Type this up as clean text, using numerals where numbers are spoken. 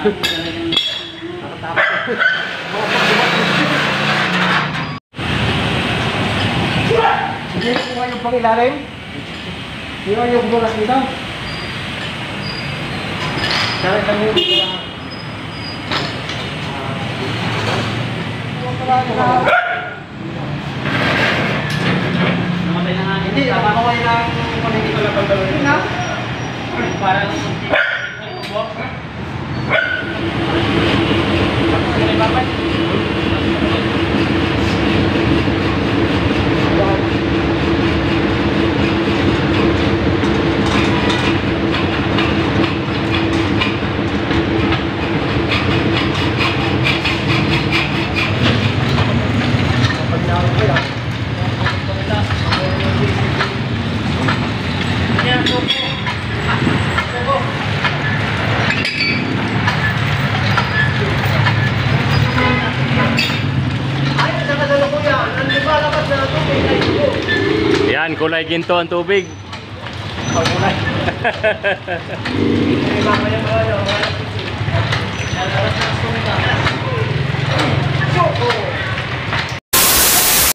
Hindi ko nga yung pangilalim. Hindi ko yung bulas dito. Kaya kami yung namatay na nga. Hindi, nakakaway lang kung hindi ko lang pagdalo. Hindi na. Parang yan, kulay ginto ang tubig. kulay. Choco!